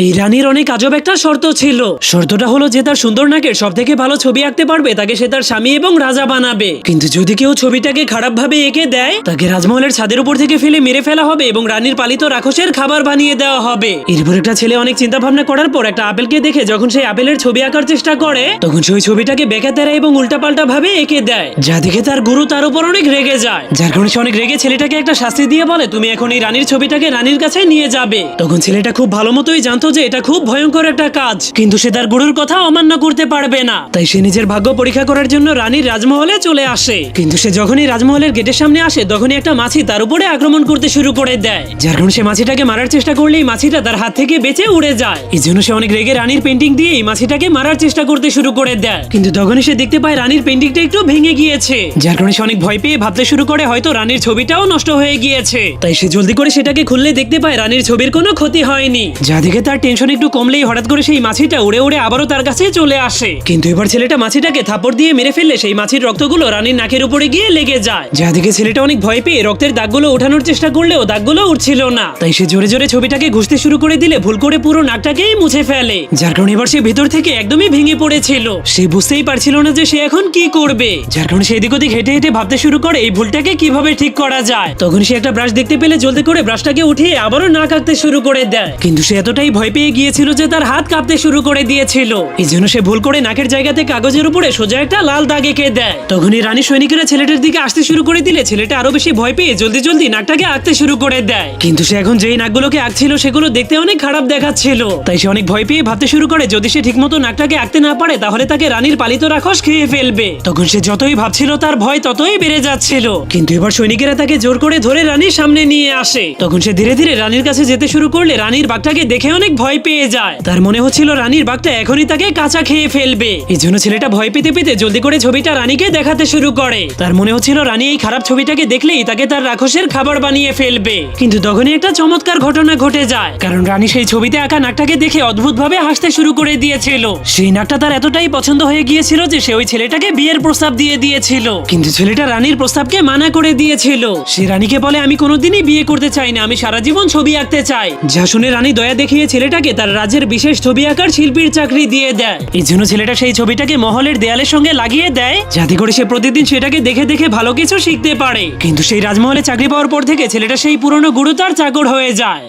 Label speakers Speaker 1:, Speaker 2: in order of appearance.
Speaker 1: এই রানীর অনেক আজব একটা শর্ত ছিল। শর্তটা হলো যে তার সুন্দর নাকের সব থেকে ভালো ছবি আঁকতে পারবে তাকে সে তার স্বামী এবং রাজা বানাবে। কিন্তু যদি কেউ ছবিটাকে খারাপ ভাবে এঁকে দেয় তাকে রাজমহলের ছাদের উপর থেকে ফেলে মেরে ফেলা হবে এবং রানীর পালিত রাক্ষসের খাবার বানিয়ে দেওয়া হবে। এরপর একটা ছেলে অনেক চিন্তা ভাবনা করার পর একটা আপেলকে দেখে যখন সেই আপেলের ছবি আঁকার চেষ্টা করে তখন সেই ছবিটাকে বেকাতেরা এবং উল্টাপাল্টা ভাবে এঁকে দেয়, যা দেখে তার গুরু তার উপর অনেক রেগে যায়। যার কারণে সে অনেক রেগে ছেলেটাকে একটা শাস্তি দিয়ে বলে, তুমি এখন এই রানীর ছবিটাকে রানীর কাছে নিয়ে যাবে। তখন ছেলেটা খুব ভালো মতোই জানতো যে এটা খুব ভয়ঙ্কর একটা কাজ, কিন্তু সে তার গুরুর কথা অমান্য করতে পারবে না। তাই সে নিজের ভাগ্য পরীক্ষা করার জন্য রানীর রাজমহলে চলে আসে। কিন্তু সে যখনই রাজমহলের গেটের সামনে আসে তখনই একটা মাছি তার উপরে আক্রমণ করতে শুরু করে দেয়, যার কারণে সে মাছিটাকে মারার চেষ্টা করলেই মাছিটা তার হাত থেকে বেঁচে উড়ে যায়। এই জন্য সে অনেক রেগে রানীর পেন্টিং দিয়ে এই মাছিটাকে মারার চেষ্টা করতে শুরু করে দেয়। কিন্তু তখনই সে দেখতে পায় রানীর পেন্টিংটা একটু ভেঙে গিয়েছে, যার কারণে সে অনেক ভয় পেয়ে ভাবতে শুরু করে হয়তো রানীর ছবিটাও নষ্ট হয়ে গিয়েছে। তাই সে জলদি করে সেটাকে খুললে দেখতে পায় রানীর ছবির কোনো ক্ষতি হয়নি, যা দেখে তার টেনশন একটু কমলেই হঠাৎ করে সেই মাছিটা উড়ে উড়ে আবারও তার কাছে চলে আসে। কিন্তু এবার ছেলেটা মাছিটাকে থাপড় দিয়ে মেরে ফেললে সেই মাছির রক্তগুলো রানীর নাকের উপরে গিয়ে লেগে যায়, যা দেখে ছেলেটা অনেক ভয় পেয়ে রক্তের দাগগুলো ওঠানোর চেষ্টা করলেও দাগগুলো উঠছিল না। তাই সে জোরে জোরে ছবিটাকে ঘুষতে শুরু করে দিলে ভুল করে পুরো নাকটাকেই মুছে ফেলে, যার কারণে এবার সে ভিতর থেকে একদমই ভেঙে পড়েছিল। সে বুঝতেই পারছিল না যে সে এখন কি করবে, যার কারণে সে এদিক ওদিক হেঁটে হেঁটে ভাবতে শুরু করে এই ভুলটাকে কিভাবে ঠিক করা যায়। তখন সে একটা ব্রাশ দেখতে পেলে জলদি করে ব্রাশটাকে উঠিয়ে আবারও নাক আঁকতে শুরু করে দেয়, কিন্তু সে এতটাই ভয় পেয়ে গিয়েছিল যে তার হাত কাঁপতে শুরু করে দিয়েছিল। এই জন্য সে ভুল করে নাকের জায়গাতে কাগজের উপরে সোজা একটা লাল দাগ এঁকে দেয়। তখনই রানী সৈনিকেরা ছেলেটার দিকে আসতে শুরু করে দিলে ছেলেটা আরো বেশি ভয় পেয়ে জলদি জলদি নাকটাকে আঁকতে শুরু করে দেয়। কিন্তু সে এখন যেই নাকগুলোকে আঁকছিল সেগুলো দেখতে অনেক খারাপ দেখাচ্ছিল। তাই সে অনেক ভয় পেয়ে ভাবতে শুরু করে যদি সে ঠিকমতো নাকটাকে আঁকতে না পারে তাহলে তাকে রানীর পালিত রাক্ষস খেয়ে ফেলবে। তখন সে যতই ভাবছিল তার ভয় ততই বেড়ে যাচ্ছিল। কিন্তু এবার সৈনিকেরা তাকে জোর করে ধরে রানীর সামনে নিয়ে আসে। তখন সে ধীরে ধীরে রানীর কাছে যেতে শুরু করলে রানীর বাঘটাকে দেখে অনেক ভয় পেয়ে যায়। তার মনে হচ্ছিল রানীর বাঘটা এখনই তাকে কাঁচা খেয়ে ফেলবে। এই জন্য ছেলেটা ভয় পেতে পেতে জলদি করে ছবিটা রানীকে দেখাতে শুরু করে। তার মনে হচ্ছিল রানী এই খারাপ ছবিটাকে দেখলেই তাকে তার রাক্ষসের খাবার বানিয়ে ফেলবে। কিন্তু তখনই একটা চমৎকার ঘটনা ঘটে যায়, কারণ রানী সেই ছবিতে আঁকা নাকটাকে দেখে অদ্ভুত ভাবে হাসতে শুরু করে দিয়েছিল। সেই নাকটা তার এতটাই পছন্দ হয়ে গিয়েছিল যে সে ওই ছেলেটাকে বিয়ের প্রস্তাব দিয়ে দিয়েছিল। কিন্তু ছেলেটা রানীর প্রস্তাবকে মানা করে দিয়েছিল। সে রানীকে বলে, আমি কোনোদিনই বিয়ে করতে চাই না, আমি সারা জীবন ছবি আঁকতে চাই। যা শুনে রানী দয়া দেখিয়ে ছেলেটাকে তার রাজ্যের বিশেষ ছবি আঁকার শিল্পীর চাকরি দিয়ে দেয়। এই জন্য ছেলেটা সেই ছবিটাকে মহলের দেয়ালের সঙ্গে লাগিয়ে দেয়, যাতে করে সে প্রতিদিন সেটাকে দেখে দেখে ভালো কিছু শিখতে পারে। কিন্তু সেই রাজমহলে চাকরি পাওয়ার পর থেকে ছেলেটা সেই পুরনো গুরু তার চাকর হয়ে যায়।